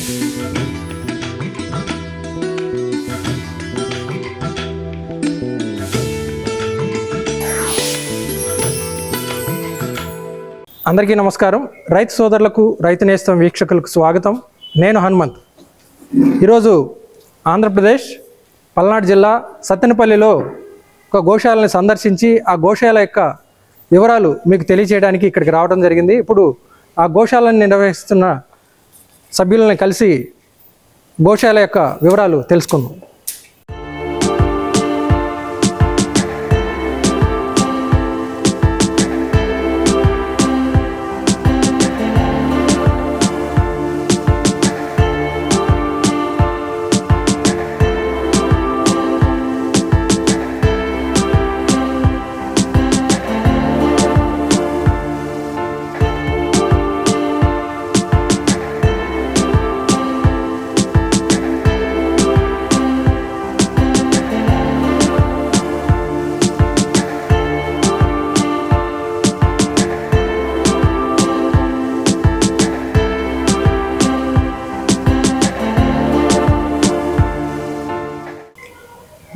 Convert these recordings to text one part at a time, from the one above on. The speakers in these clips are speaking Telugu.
అందరికీ నమస్కారం. రైతు సోదరులకు, రైతు నేస్తం వీక్షకులకు స్వాగతం. నేను హనుమంత్. ఈరోజు ఆంధ్రప్రదేశ్ పల్నాడు జిల్లా సత్తెనపల్లిలో ఒక గోశాలని సందర్శించి ఆ గోశాల యొక్క వివరాలు మీకు తెలియజేయడానికి ఇక్కడికి రావడం జరిగింది. ఇప్పుడు ఆ గోశాలను నిర్వహిస్తున్న సభ్యులను కలిసి గోశాల యొక్క వివరాలు తెలుసుకుందాం.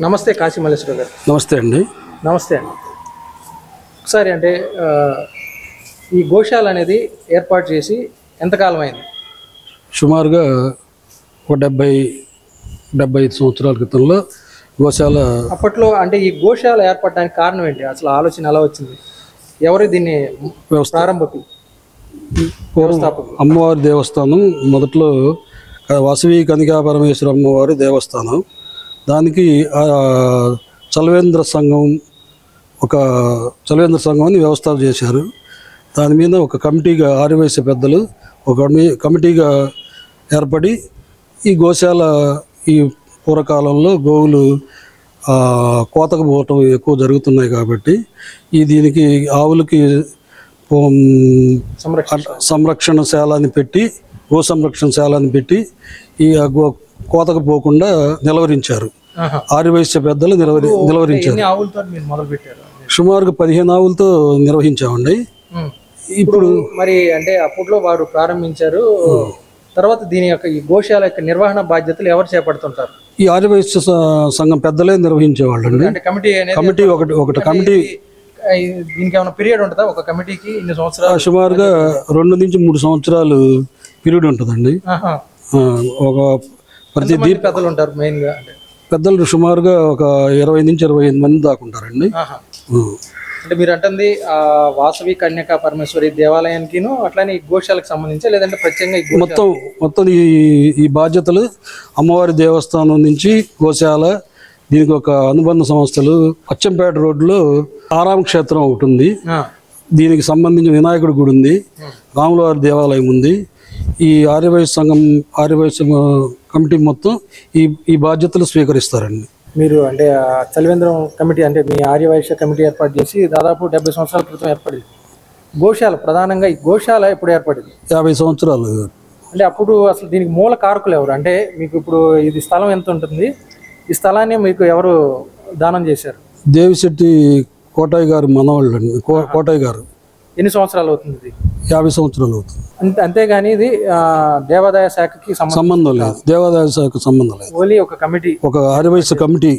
నమస్తే కాశీ మల్లేశ్వర గారు. నమస్తే అండి. నమస్తే అండి. ఒకసారి అంటే ఈ గోశాల అనేది ఏర్పాటు చేసి ఎంతకాలం అయింది? సుమారుగా ఒక 70-75 సంవత్సరాల క్రితంలో గోశాల. అప్పట్లో అంటే ఈ గోశాల ఏర్పడడానికి కారణం ఏంటి? అసలు ఆలోచన ఎలా వచ్చింది? ఎవరు దీన్ని ప్రారంభకులు? అమ్మవారి దేవస్థానం మొదట్లో వాసవి కనికా పరమేశ్వర అమ్మవారి దేవస్థానం. దానికి చలవేంద్ర సంఘం అని వ్యవస్థ చేశారు. దాని మీద ఒక కమిటీగా ఆర్యవైశ్య పెద్దలు ఒక కమిటీగా ఏర్పడి ఈ గోశాల ఈ పూర్వకాలంలో గోవులు కోతకు పోవటం ఎక్కువ జరుగుతున్నాయి కాబట్టి దీనికి ఆవులకి సంరక్షణశాలని పెట్టి గో సంరక్షణశాలని పెట్టి ఈ కోతకు పోకుండా నిలవరించారు. ఆర్యవైశ్య పెద్దలు నిలవరించారు. సుమారుగా 15 ఆవులతో నిర్వహించామండి. ఇప్పుడు మరి అంటే అప్పట్లో వారు ప్రారంభించారు. తర్వాత దీని యొక్క ఈ గోశాల యొక్క నిర్వహణ బాధ్యతలు ఎవరు చేపడుతుంటారు? ఈ ఆర్యవైశ్య సంఘం పెద్దలే నిర్వహించేవాళ్ళు అండి. కమిటీ కమిటీ దీనికి ఏమైనా పీరియడ్ ఉంటుందా? ఒక కమిటీకి ఇన్ని సంవత్సరాలు? సుమారుగా 2 నుంచి 3 సంవత్సరాలు పీరియడ్ ఉంటుందండి. ఒక ప్రతి పెద్దలు ఉంటారు. మెయిన్ గా పెద్దలు సుమారుగా ఒక 20 నుంచి 25 మంది దాకా ఉంటారండి. అంటే మీరు అంటుంది ఆ వాసవి కన్యకా పరమేశ్వరి దేవాలయానికి అట్లానే ఈ గోశాలకు సంబంధించి, లేదంటే ప్రత్యేకంగా మొత్తం ఈ బాధ్యతలు అమ్మవారి దేవస్థానం నుంచి గోశాల, దీనికి ఒక అనుబంధ సంస్థలు. అచ్చంపేట రోడ్లో ఆరామ క్షేత్రం ఒకటి ఉంది. దీనికి సంబంధించిన వినాయకుడి గుడి ఉంది, రాములవారి దేవాలయం ఉంది. ఈ ఆర్యవైశ్య కమిటీ మొత్తం ఈ బాధ్యతలు స్వీకరిస్తారండి. మీరు అంటే చలివేంద్రం కమిటీ అంటే మీ ఆర్యవైశ్య కమిటీ ఏర్పాటు చేసి దాదాపు 70 సంవత్సరాల క్రితం ఏర్పడింది. గోశాల ప్రధానంగా ఈ గోశాల ఎప్పుడు ఏర్పడింది? 50 సంవత్సరాలు. అంటే అప్పుడు అసలు దీనికి మూల కారకులు ఎవరు? అంటే మీకు ఇప్పుడు ఇది స్థలం ఎంత ఉంటుంది? ఈ స్థలాన్ని మీకు ఎవరు దానం చేశారు? దేవిశెట్టి కోటయ్య గారు మనవాళ్ళు అండి. కోటయ్య గారు. ఎన్ని సంవత్సరాలు అవుతుంది? 50 సంవత్సరాలు అవుతుంది. అంతేగాని ఇది దేవాదాయ శాఖకి సంబంధం లేదు. దేవాదాయ శాఖ సంబంధం లేదు. ఓన్లీ ఒక కమిటీ, ఒక ఆర్యవైశ్య కమిటీ.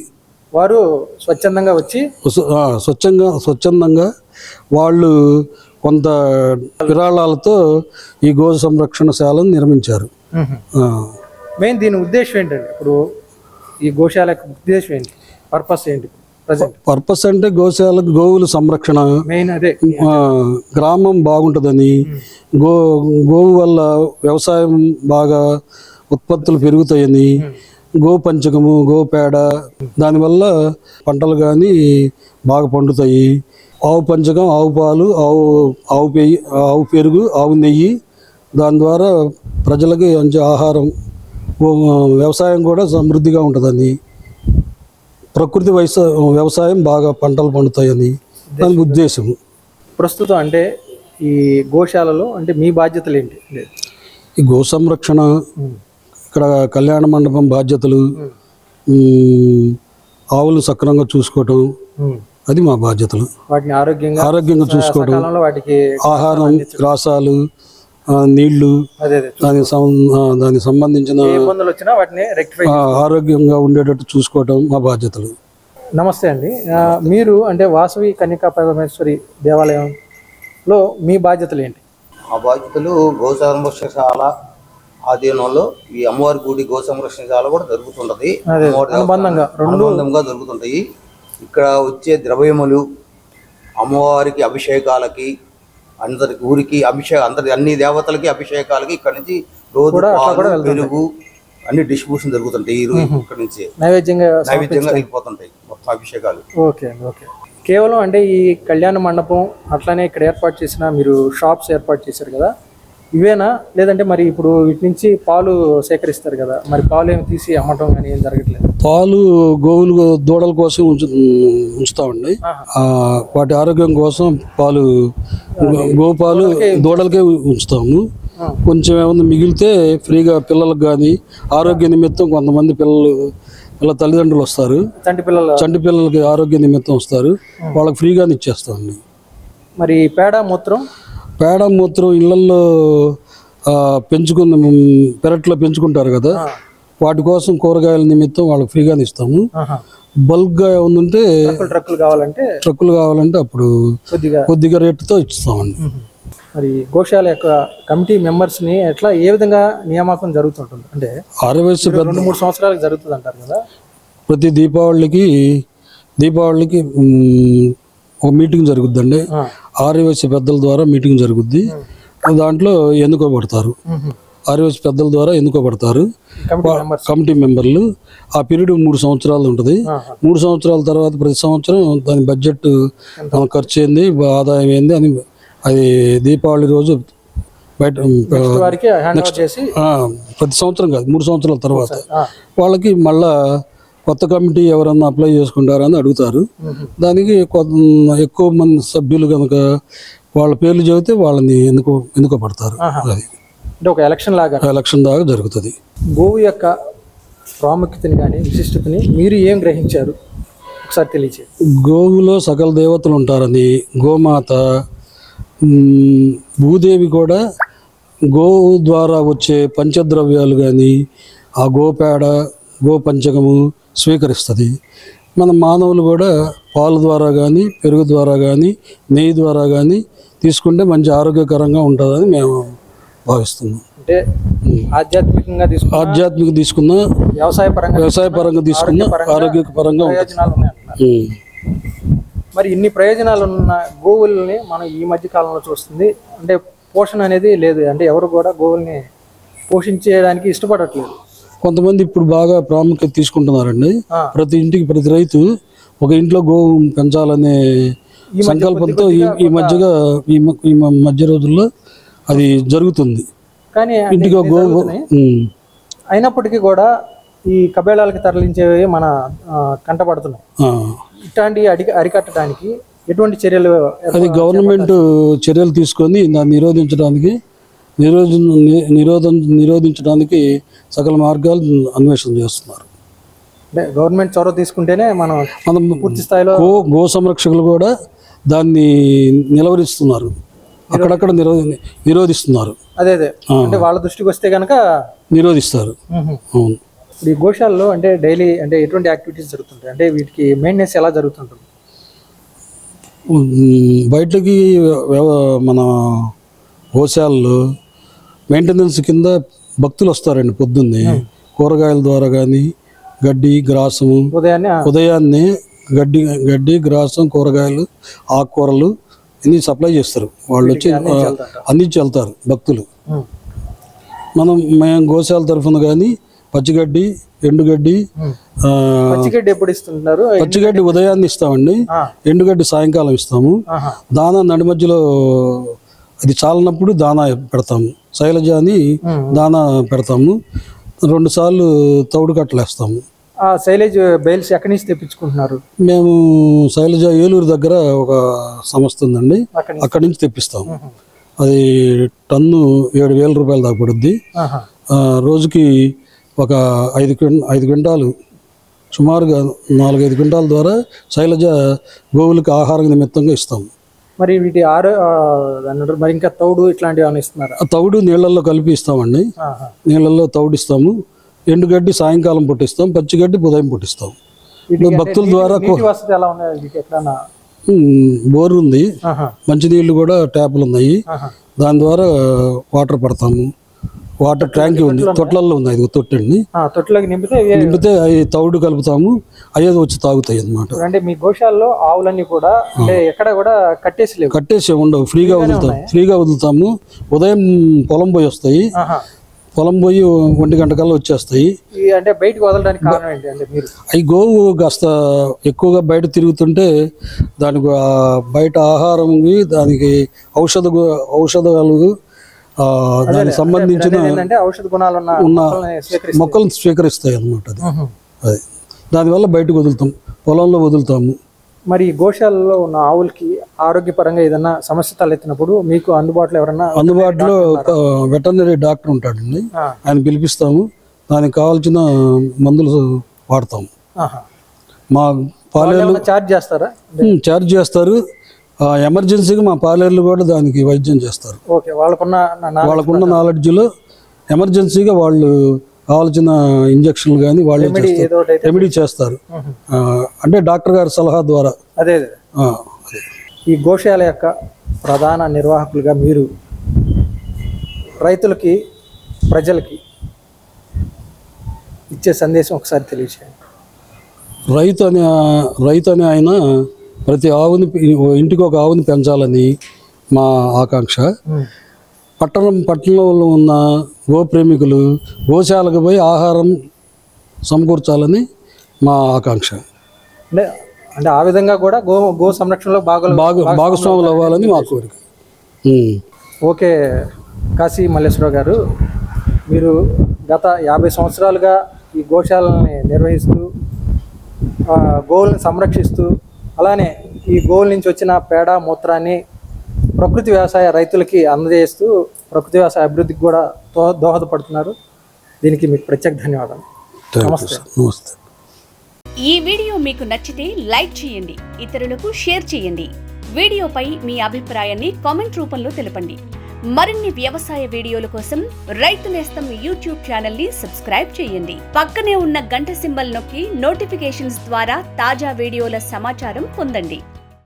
వారు స్వచ్ఛందంగా వచ్చి స్వచ్ఛందంగా వాళ్ళు కొంత విరాళాలతో ఈ గో సంరక్షణశాలను నిర్మించారు. మెయిన్ దీని ఉద్దేశం ఏంటండి? ఇప్పుడు ఈ గోశాల ఉద్దేశం ఏంటి? పర్పస్ ఏంటి? పర్పస్ అంటే గోశాలకు గోవుల సంరక్షణ, మెయిన్ అదే. గ్రామం బాగుంటుందని, గోవు వల్ల వ్యవసాయం బాగా ఉత్పత్తులు పెరుగుతాయని, గో పంచకము, గో పేడ, దానివల్ల పంటలు కానీ బాగా పండుతాయి. ఆవు పంచకం, ఆవు పాలు, ఆవు పెరుగు, ఆవు నెయ్యి, దాని ద్వారా ప్రజలకి మంచి ఆహారం, వ్యవసాయం కూడా సమృద్ధిగా ఉంటుందని, ప్రకృతి వ్యవసాయం బాగా పంటలు పండుతాయని దాని ఉద్దేశం. ప్రస్తుతం అంటే ఈ గోశాలలో అంటే మీ బాధ్యతలు ఏంటి? ఈ గో సంరక్షణ, ఇక్కడ కళ్యాణ మండపం బాధ్యతలు, ఆవులు సక్రమంగా చూసుకోవటం, అది మా బాధ్యతలు. వాటిని ఆరోగ్యంగా చూసుకోవడం, వాటికి ఆహారం, గ్రాసాలు, నీళ్లు, అదే అదే దానికి సంబంధించిన ఏ ఇబ్బందులు వచ్చినా వాటిని రెక్టిఫై. ఆరోగ్యంగా ఉండేటట్టు చూసుకోవటం మా బాధ్యతలు. నమస్తే అండి. మీరు అంటే వాసవి కన్యకా పరమేశ్వరి దేవాలయంలో మీ బాధ్యతలు ఏంటి? ఆ బాధ్యతలు గో సంరక్షణశాల ఆధీనంలో ఈ అమ్మవారి గుడి గో సంరక్షణశాల కూడా జరుగుతుంటది. అనుబంధంగా జరుగుతుంటాయి. ఇక్కడ వచ్చే ద్రవ్యములు అమ్మవారికి అభిషేకాలకి, అందరికి ఊరికి అన్ని దేవతలకి అభిషేకాలకి ఇక్కడ నుంచి రోజు పెరుగు అన్ని డిస్ట్రిబ్యూషన్ జరుగుతుంటాయి. ఈ రోజు ఇక్కడ నుంచి నైవేద్యంగా వెళ్ళిపోతుంటాయి మొత్తం అభిషేకాలు. Okay okay. కేవలం అంటే ఈ కళ్యాణ మండపం అట్లానే ఇక్కడ ఏర్పాటు చేసిన మీరు షాప్స్ ఏర్పాటు చేశారు కదా, ఇవేనా? లేదంటే మరి ఇప్పుడు వీటి నుంచి పాలు సేకరిస్తారు కదా, మరి పాలు ఏమి తీసి అమ్మటం కానీ ఏం జరగట్లేదు? పాలు గోవులు దూడల కోసం ఉంచుతామండి. వాటి ఆరోగ్యం కోసం పాలు గోపాలు దూడలకే ఉంచుతాము. కొంచెం ఏమన్నా మిగిలితే ఫ్రీగా పిల్లలకు కానీ ఆరోగ్య నిమిత్తం కొంతమంది పిల్లల తల్లిదండ్రులు వస్తారు, చంటి పిల్లలకి ఆరోగ్య నిమిత్తం వస్తారు, వాళ్ళకి ఫ్రీగానే ఇచ్చేస్తామండి. మరి పేడ మూత్రం ఇళ్లలో పెరట్లో పెంచుకుంటారు కదా, వాటి కోసం కూరగాయల నిమిత్తం వాళ్ళకి ఫ్రీగానే ఇస్తాము. బల్క్గా ఏముందంటే ట్రక్కులు కావాలంటే అప్పుడు కొద్దిగా రేటుతో ఇస్తామండి. మరి గోశాల యొక్క కమిటీ మెంబర్స్ని ఎట్లా ఏ విధంగా నియామకం జరుగుతుంటుంది? అంటే 2-3 సంవత్సరాలకు జరుగుతుంది అంటారు కదా. ప్రతి దీపావళికి ఒక మీటింగ్ జరుగుద్దండి. ఆర్యవైశ్య పెద్దల ద్వారా మీటింగ్ జరుగుద్ది. దాంట్లో ఎన్నుకోబడతారు, ఆర్యవైశ్య పెద్దల ద్వారా ఎన్నుకోబడతారు కమిటీ మెంబర్లు. ఆ పీరియడ్ 3 సంవత్సరాలు ఉంటుంది. 3 సంవత్సరాల తర్వాత ప్రతి సంవత్సరం దాని బడ్జెట్ ఖర్చు ఏంది, ఆదాయం ఏంది అని అది దీపావళి రోజు బయట ప్రతి సంవత్సరం కాదు 3 సంవత్సరాల తర్వాత వాళ్ళకి మళ్ళా కొత్త కమిటీ ఎవరన్నా అప్లై చేసుకుంటారని అడుగుతారు. దానికి ఎక్కువ మంది సభ్యులు కనుక వాళ్ళ పేర్లు చెబితే వాళ్ళని ఎన్నుకోబడతారు. అది ఒక ఎలక్షన్ దాకా జరుగుతుంది. గోవు యొక్క ప్రాముఖ్యతని కానీ విశిష్టతని మీరు ఏం గ్రహించారు ఒకసారి తెలియజేయండి. గోవులో సకల దేవతలు ఉంటారని, గోమాత భూదేవి కూడా గోవు ద్వారా వచ్చే పంచద్రవ్యాలు కానీ ఆ గోపేడ గోపంచకము స్వీకరిస్తుంది. మన మానవులు కూడా పాలు ద్వారా కానీ పెరుగు ద్వారా కానీ నెయ్యి ద్వారా కానీ తీసుకుంటే మంచి ఆరోగ్యకరంగా ఉంటుందని మేము భావిస్తున్నాం. అంటే ఆధ్యాత్మికంగా తీసుకున్న వ్యవసాయ పరంగా తీసుకున్న ఆరోగ్యపరంగా ఉంటుంది. మరి ఇన్ని ప్రయోజనాలు ఉన్న గోవుల్ని మనం ఈ మధ్య కాలంలో చూస్తుంది అంటే పోషణ అనేది లేదు. అంటే ఎవరు కూడా గోవుల్ని పోషించేయడానికి ఇష్టపడట్లేదు. కొంతమంది ఇప్పుడు బాగా ప్రాముఖ్యత తీసుకుంటున్నారండి. ప్రతి ఇంటికి ప్రతి రైతు ఒక ఇంట్లో గోవు పెంచాలనే సంకల్పంతో ఈ మధ్య రోజుల్లో అది జరుగుతుంది. కానీ ఇంటికి గోవు అయినప్పటికీ కూడా ఈ కబేళాలకి తరలించేవి మన కంటపడుతున్నాయి. ఇట్లాంటి అరికట్టడానికి ఎటువంటి చర్యలు? అది గవర్నమెంట్ చర్యలు తీసుకొని దాన్ని నిరోధించడానికి సకల మార్గాలు అన్వేషణ చేస్తున్నారు. అంటే గవర్నమెంట్ చొరవ తీసుకుంటేనే మనం పూర్తి స్థాయిలో గో సంరక్షకులు కూడా దాన్ని నిలవరిస్తున్నారు, అక్కడక్కడ నిరోధిస్తున్నారు. అదే అంటే వాళ్ళ దృష్టికి వస్తే కనుక నిరోధిస్తారు. అవును. ఈ గోశాలలో అంటే డైలీ అంటే ఎటువంటి యాక్టివిటీస్ జరుగుతుంటాయి? అంటే వీటికి మెయింటెనెన్స్ ఎలా జరుగుతుంటుంది? బయటకి మన గోశాలలో మెయింటెనెన్స్ కింద భక్తులు వస్తారండి. పొద్దున్నే కూరగాయల ద్వారా కానీ గడ్డి గ్రాసము, ఉదయాన్నే గడ్డి గ్రాసం కూరగాయలు ఆకుకూరలు ఇన్ని సప్లై చేస్తారు. వాళ్ళు వచ్చి అందించి వెళ్తారు భక్తులు. మేము గోశాల తరఫున కానీ పచ్చిగడ్డి ఎండుగడ్డి ఎప్పుడు ఇస్తున్నారు? పచ్చిగడ్డి ఉదయాన్నే ఇస్తామండి, ఎండుగడ్డి సాయంకాలం ఇస్తాము. దానా నడి మధ్యలో అది చాలనప్పుడు దానా పెడతాము, శైలజ అని దానా పెడతాము. 2 సార్లు తౌడు కట్టలేస్తాము. శైలజ బెయిల్స్ ఎక్కడి నుంచి తెప్పించుకుంటున్నారు? మేము శైలజ ఏలూరు దగ్గర ఒక సంస్థ ఉందండి, అక్కడి నుంచి తెప్పిస్తాము. అది టన్ను 7,000 రూపాయలు దాకా పడుద్ది. రోజుకి ఒక 5 క్వింటాలు సుమారుగా 4-5 క్వింటాల ద్వారా శైలజ గోవులకి ఆహారం నిమిత్తంగా ఇస్తాము. మరి వీటి దాని ఏమంటారు, మరి ఇంకా తౌడు ఇట్లాంటివి ఏమైనా ఇస్తున్నారా? ఆ తౌడు నీళ్ళల్లో కలిపి ఇస్తామండి. ఆహా. నీళ్ళల్లో తౌడిస్తాము. ఎండుగడ్డి సాయంకాలం పుట్టిస్తాం, పచ్చిగడ్డి ఉదయం పుట్టిస్తాం. వీటికి భక్తుల అంటే ద్వారా నీటి వసతి ఎలా ఉన్నాయి వీటికి? ఎట్లా? బోర్ ఉంది, ఆహా. మంచినీళ్ళు కూడా ట్యాపులు ఉన్నాయి. ఆహా. దాని ద్వారా వాటర్ పడతాము. వాటర్ ట్యాంక్ ఉంది, తొట్లల్లో ఉంది, అది తొట్టండి. తొట్టిలోకి నింపితే నింపితే అవి తౌడు కలుపుతాము, అవి వచ్చి తాగుతాయి అన్నమాట. అంటే మీ గోశాలలో ఆవులన్నీ కూడా అంటే ఎక్కడ కూడా కట్టేసి లేవు? కట్టేసి ఉండవు, ఫ్రీగా వదులుతాము. ఉదయం పొలం పోయి వస్తాయి, ఆహా. పొలం పోయి 1 గంట కల్లా వచ్చేస్తాయి. అంటే బయటకు వదలడానికి కారణం ఏంటి? అంటే మీరు అవి గోవు కాస్త ఎక్కువగా బయట తిరుగుతుంటే దానికి బయట ఆహారం, దానికి ఔషధాలు, దానికి సంబంధించిన ఏంటంటే ఔషధ గుణాలు ఉన్న మొక్కలను స్వీకరిస్తాయి అన్నమాట. అది దానివల్ల బయటకు వదులుతాం, పొలంలో వదులుతాము. మరి ఈ గోశాలలో ఉన్న ఆవులకి ఆరోగ్యపరంగా ఏదైనా సమస్య తలెత్తినప్పుడు మీకు అందుబాటులో ఎవరన్నా? అందుబాటులో వెటర్నరీ డాక్టర్ ఉంటాడండి, ఆయన పిలిపిస్తాము. దానికి కావాల్సిన మందులు వాడతాము. మా పాలేర్లు చార్జ్ చేస్తారా? చార్జ్ చేస్తారు. ఎమర్జెన్సీగా మా పాలేర్లు కూడా దానికి వైద్యం చేస్తారు. ఓకే, వాళ్ళకున్న నాలెడ్జ్లో ఎమర్జెన్సీగా వాళ్ళు కావాల్సిన ఇంజక్షన్లు కానీ వాళ్ళే చేస్తారు, రెమెడీ చేస్తారు. అంటే డాక్టర్ గారి సలహా ద్వారా. అదే ఈ గోశాల యొక్క ప్రధాన నిర్వాహకులుగా మీరు రైతులకి, ప్రజలకి ఇచ్చే సందేశం ఒకసారి తెలియచేయండి. రైతు అనే ఆయన ప్రతి ఆవుని, ఇంటికి ఒక ఆవుని పెంచాలని మా ఆకాంక్ష. పట్టణంలో ఉన్న గోప్రేమికులు గోశాలకు పోయి ఆహారం సమకూర్చాలని మా ఆకాంక్ష. అంటే ఆ విధంగా కూడా గో సంరక్షణలో భాగస్వాములు అవ్వాలని మా కోరిక. ఓకే కాశీ మల్లేశ్వరరావు గారు, మీరు గత 50 సంవత్సరాలుగా ఈ గోశాలని నిర్వహిస్తూ గోవులను సంరక్షిస్తూ, అలానే ఈ గోవుల నుంచి వచ్చిన పేడ మూత్రాన్ని ప్రకృతి వ్యవసాయ రైతులకి అందజేస్తూ ప్రకృతి వ్యవసాయ అభివృద్ధికి కూడా దోహదపడుతున్నారు. దీనికి మీకు ప్రత్యేక ధన్యవాదాలు. నమస్తే. ఈ వీడియో మీకు నచ్చితే లైక్ చేయండి, ఇతరులకు షేర్ చేయండి. వీడియోపై మీ అభిప్రాయాన్ని కామెంట్ రూపంలో తెలపండి. మరిన్ని వ్యవసాయ వీడియోల కోసం రైతు నేస్తం యూట్యూబ్ ఛానల్ ని సబ్స్క్రైబ్ చేయండి. పక్కనే ఉన్న గంట సింబల్ నొక్కి నోటిఫికేషన్స్ ద్వారా తాజా వీడియోల సమాచారం పొందండి.